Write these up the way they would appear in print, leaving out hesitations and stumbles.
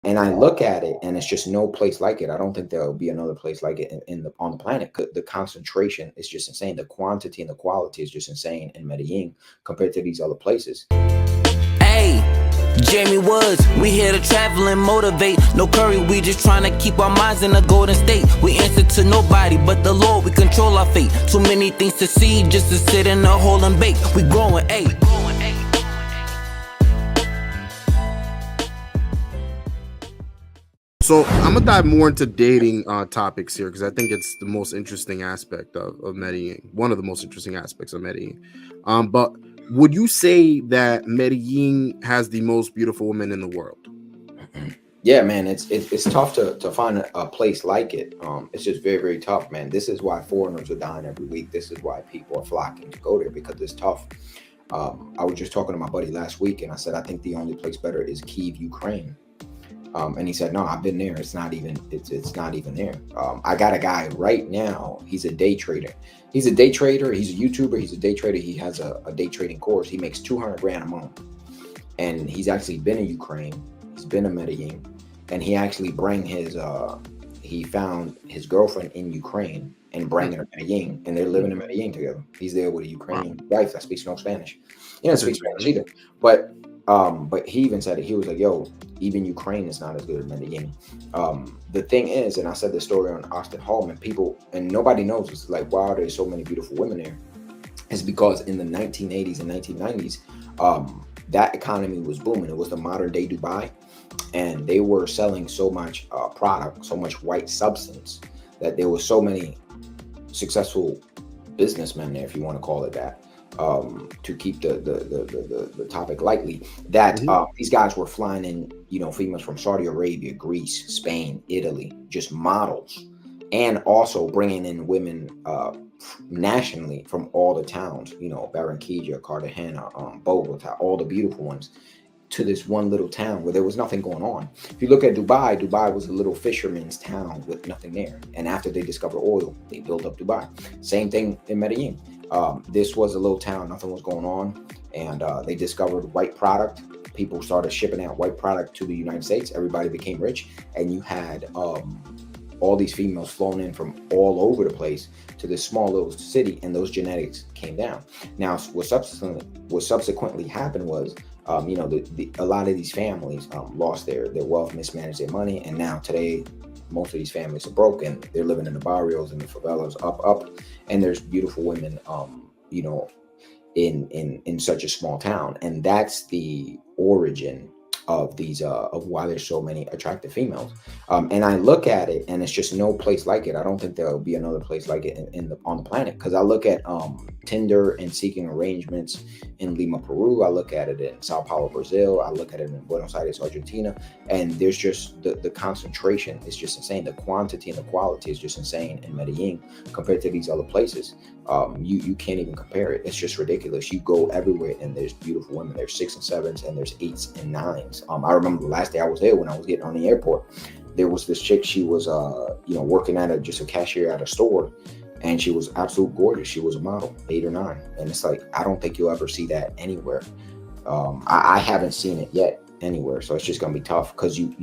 And I look at it, and it's just no place like it. I don't think there'll be another place like it in the on the planet. The concentration is just insane. The quantity and the quality is just insane in Medellin compared to these other places. Hey, Jamie Woods, we here to travel and motivate. No curry, we just trying to keep our minds in a golden state. We answer to nobody but the Lord, we control our fate. Too many things to see just to sit in a hole and bake. We growing, ayy. So I'm gonna dive more into dating topics here because I think it's the most interesting aspect of Medellin. One of the most interesting aspects of Medellin. But would you say that Medellin has the most beautiful women in the world? Yeah, man, it's tough to find a place like it. It's just very, very tough, man. This is why foreigners are dying every week. This is why people are flocking to go there, because it's tough. I was just talking to my buddy last week, and I said I think the only place better is Kyiv, Ukraine. And he said, no, I've been there. It's not even there. I got a guy right now. He's a day trader. He's a YouTuber. He's a day trader. He has a day trading course. He makes 200 grand a month. And he's actually been in Ukraine. He's been in Medellin. And he actually he found his girlfriend in Ukraine and bringing her to Medellin. And they're living in Medellin together. He's there with a Ukrainian wife that speaks no Spanish. He doesn't speak Spanish either. But he even said it. He was like, yo, even Ukraine is not as good as Medellin. The thing is, and I said this story on Austin Hall, and nobody knows, it's like, wow, there's so many beautiful women there. It's because in the 1980s and 1990s, that economy was booming. It was the modern day Dubai. And they were selling so much product, so much white substance, that there were so many successful businessmen there, if you want to call it that. To keep the topic lightly, that these guys were flying in, females from Saudi Arabia, Greece, Spain, Italy, just models, and also bringing in women nationally from all the towns, Barranquilla, Cartagena, Bogota, all the beautiful ones, to this one little town where there was nothing going on. If you look at Dubai was a little fisherman's town with nothing there. And after they discovered oil, they built up Dubai. Same thing in Medellin. This was a little town, nothing was going on, and they discovered white product. People started shipping out white product to the United States. Everybody became rich, and you had all these females flown in from all over the place to this small little city, and those genetics came down. Now, what subsequently happened was, a lot of these families lost their wealth, mismanaged their money, and now today, most of these families are broken. They're living in the barrios and the favelas, up, and there's beautiful women, in such a small town, and that's the origin of these of why there's so many attractive females. And I look at it, and it's just no place like it. I don't think there'll be another place like it on the planet, because I look at Tinder and seeking arrangements in Lima, Peru. I look at it in Sao Paulo, Brazil. I look at it in Buenos Aires, Argentina, and there's just the concentration is just insane. The quantity and the quality is just insane in Medellin compared to these other places. You can't even compare it. It's just ridiculous. You go everywhere, and there's beautiful women. There's 6 and 7s, and there's 8s and 9s. I remember the last day I was there, when I was getting on the airport, there was this chick. She was working at just a cashier at a store, and she was absolute gorgeous. She was a model, 8 or 9, and it's like, I don't think you'll ever see that anywhere. I haven't seen it yet anywhere, so it's just gonna be tough, because you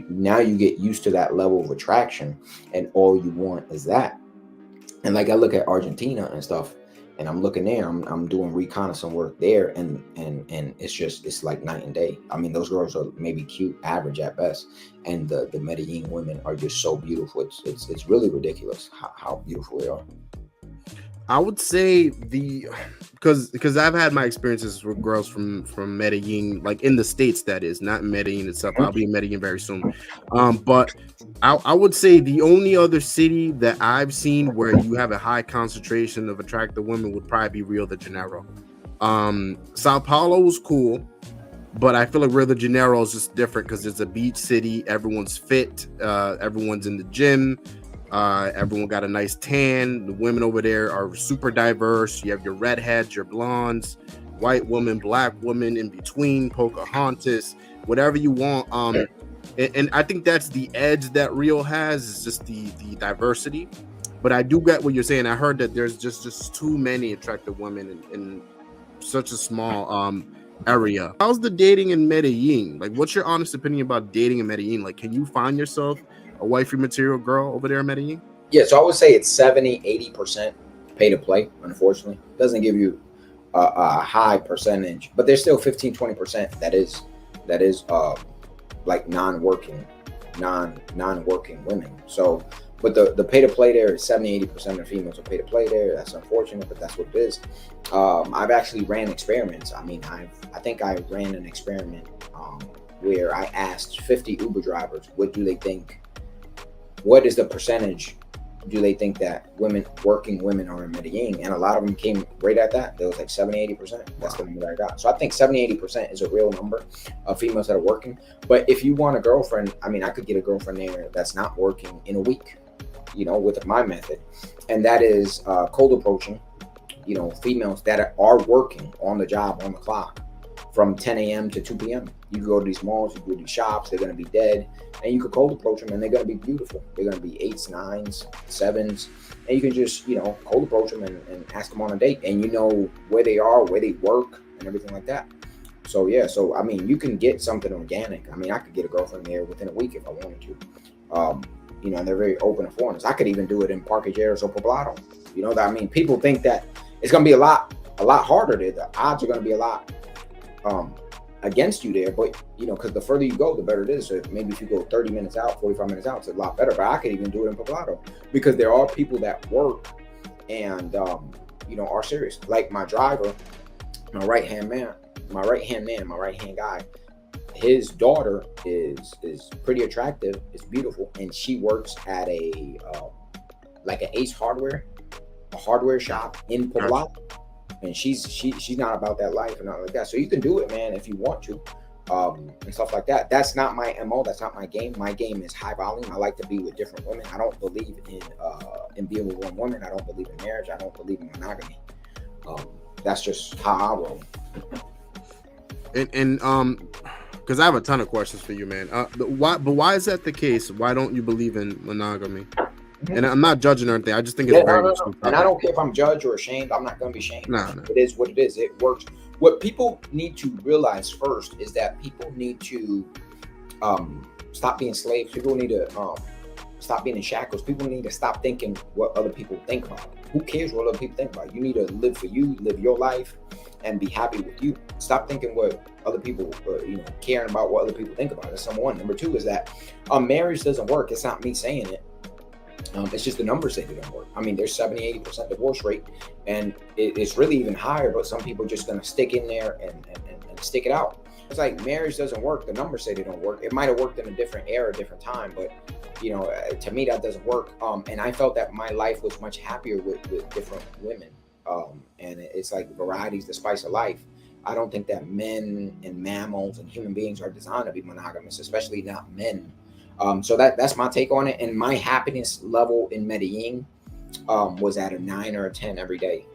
now you get used to that level of attraction, and all you want is that. And like, I look at Argentina and stuff, and I'm looking there, I'm doing reconnaissance work there, and it's like night and day. I mean, those girls are maybe cute, average at best, and the Medellin women are just so beautiful. It's really ridiculous how beautiful they are. I would say because I've had my experiences with girls from Medellin, like in the States, that is, not in Medellin itself. I'll be in Medellin very soon. But I would say the only other city that I've seen where you have a high concentration of attractive women would probably be Rio de Janeiro. Sao Paulo was cool, but I feel like Rio de Janeiro is just different because it's a beach city. Everyone's fit. Everyone's in the gym. Everyone got a nice tan. The women over there are super diverse. You have your redheads, your blondes, white woman, black woman, in between, Pocahontas, whatever you want. And I think that's the edge that Rio has, is just the diversity. But I do get what you're saying. I heard that there's just too many attractive women in such a small area. How's the dating in Medellin? Like, what's your honest opinion about dating in Medellin? Like, can you find yourself a wifey material girl over there in Medellin? Yeah, so I would say it's 70-80% pay to play. Unfortunately, it doesn't give you a high percentage, but there's still 15-20% that is like non-working women. So, but the pay to play there is 70-80% of females are pay to play there. That's unfortunate, but that's what it is. I've actually ran experiments. I mean, I think I ran an experiment where I asked 50 Uber drivers, what is the percentage do they think that working women are in Medellin? And a lot of them came right at that. There was like 70-80%. That's the number that I got. So I think 70-80% is a real number of females that are working. But if you want a girlfriend, I mean, I could get a girlfriend there that's not working in a week, with my method. And that is cold approaching, females that are working on the job, on the clock from 10 a.m. to 2 p.m. You can go to these malls, you can go to these shops, they're going to be dead. And you could cold approach them and they're going to be beautiful. They're going to be 8s, 9s, 7s. And you can just, cold approach them and ask them on a date. And you know where they are, where they work, and everything like that. So, yeah. So, I mean, you can get something organic. I mean, I could get a girlfriend there within a week if I wanted to. And they're very open to foreigners. I could even do it in Parque 𝐿𝐵𝐼𝐻 or Poblado. I mean, people think that it's going to be a lot harder there. The odds are going to be a lot against you there, but because the further you go, the better it is. So maybe if you go 30 minutes out, 45 minutes out, it's a lot better. But I could even do it in Poblado because there are people that work and are serious. Like my driver, my right hand guy, his daughter is pretty attractive, is beautiful, and she works at a like an Ace hardware shop in Poblado. And she's not about that life and not like that. So you can do it, man, if you want to, and stuff like that. That's not my MO. That's not my game. My game is high volume. I like to be with different women. I don't believe in being with one woman. I don't believe in marriage. I don't believe in monogamy. That's just how I roll. And because I have a ton of questions for you, man. Why is that the case? Why don't you believe in monogamy? And I'm not judging or anything. I just think it's very interesting. And I don't care if I'm judged or ashamed. I'm not going to be ashamed. No. It is what it is. It works. What people need to realize first is that people need to stop being slaves. People need to stop being in shackles. People need to stop thinking what other people think about. Who cares what other people think about? You need to live for you, live your life, and be happy with you. Stop thinking what other people, caring about what other people think about. That's number one. Number two is that marriage doesn't work. It's not me saying it. It's just the numbers say they don't work. I mean, there's 70-80% divorce rate, and it's really even higher, but some people are just going to stick in there and stick it out. It's like marriage doesn't work. The numbers say they don't work. It might have worked in a different era, different time, but, to me, that doesn't work. And I felt that my life was much happier with different women. And it's like variety's the spice of life. I don't think that men and mammals and human beings are designed to be monogamous, especially not men. So that's my take on it. And my happiness level in Medellin was at a 9 or a 10 every day.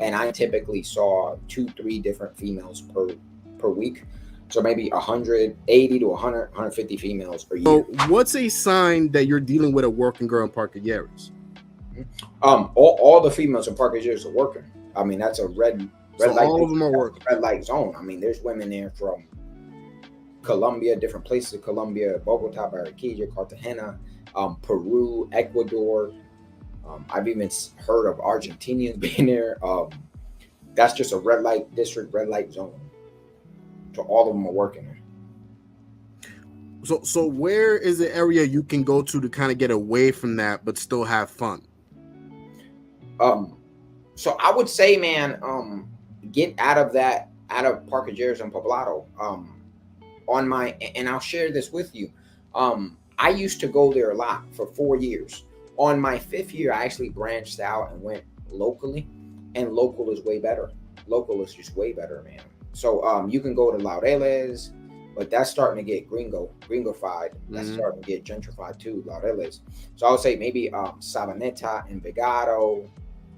And I typically saw 2-3 different females per week. So maybe 180 to 100, 150 females per year. So what's a sign that you're dealing with a working girl in Parque 𝐿𝐵𝐼𝐻? All the females in Parque 𝐿𝐵𝐼𝐻 are working. I mean, that's a red light. All of them are working. Red light zone. I mean, there's women there from Colombia, different places of Colombia, Bogota, Barranquilla, Cartagena, Peru, Ecuador. I've even heard of Argentinians being there. That's just a red light district, red light zone. So all of them are working there. So where is the area you can go to kind of get away from that but still have fun? So I would say, man, get out of Parque 𝐿𝐵𝐼𝐻 and Poblado. And I'll share this with you. I used to go there a lot for 4 years. On my 5th year, I actually branched out and went locally, and local is way better. Local is just way better, man. So you can go to Laureles, but that's starting to get gringofied. That's starting to get gentrified too, Laureles. So I would say maybe Sabaneta, Envigado,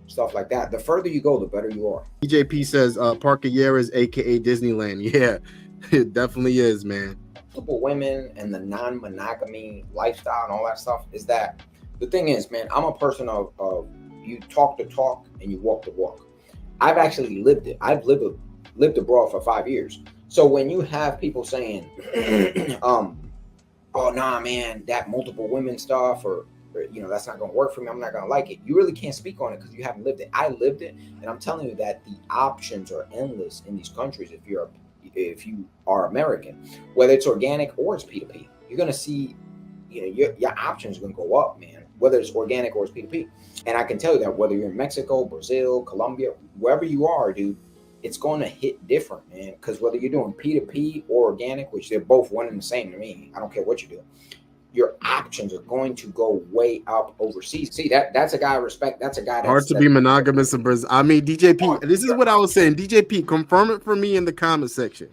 stuff like that. The further you go, the better you are. EJP says Parque 𝐿𝐵𝐼𝐻 is aka Disneyland. Yeah, it definitely is, man. Multiple women and the non-monogamy lifestyle and all that stuff is that the thing is, man, I'm a person of you talk the talk and you walk the walk. I've actually lived it. I've lived lived abroad for 5 years. So when you have people saying, oh nah, man, that multiple women stuff, or you know, that's not going to work for me, I'm not going to like it, you really can't speak on it because you haven't lived it. I lived it, and I'm telling you that the options are endless in these countries. If you are American, whether it's organic or it's P2P, you're going to see, you know, your options are going to go up, man, whether it's organic or it's P2P. And I can tell you that whether you're in Mexico, Brazil, Colombia, wherever you are, dude, it's going to hit different, man, because whether you're doing P2P or organic, which they're both one and the same to me, I don't care what you do, your options are going to go way up overseas. See, that's a guy I respect. That's a guy that's hard to be monogamous in Brazil. I mean, DJP, this is what I was saying. DJP, confirm it for me in the comment section.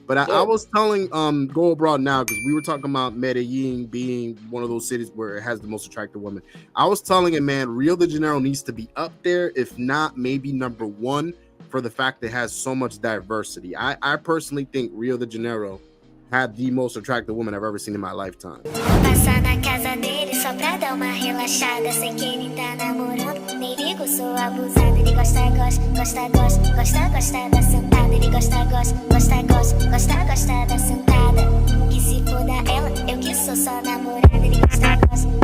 But I was telling Go Abroad Now, because we were talking about Medellín being one of those cities where it has the most attractive women. I was telling him, man, Rio de Janeiro needs to be up there, if not maybe number one, for the fact that it has so much diversity. I personally think Rio de Janeiro had the most attractive woman I've ever seen in my lifetime. Passar na casa dele só pra dar uma relaxada. Sei que ele tá namorando, nem ligo, sou abusada. Ele gosta da sentada. Ele gosta da sentada. Que se for da ela, eu que sou só namorada. Ele gosta da sentada.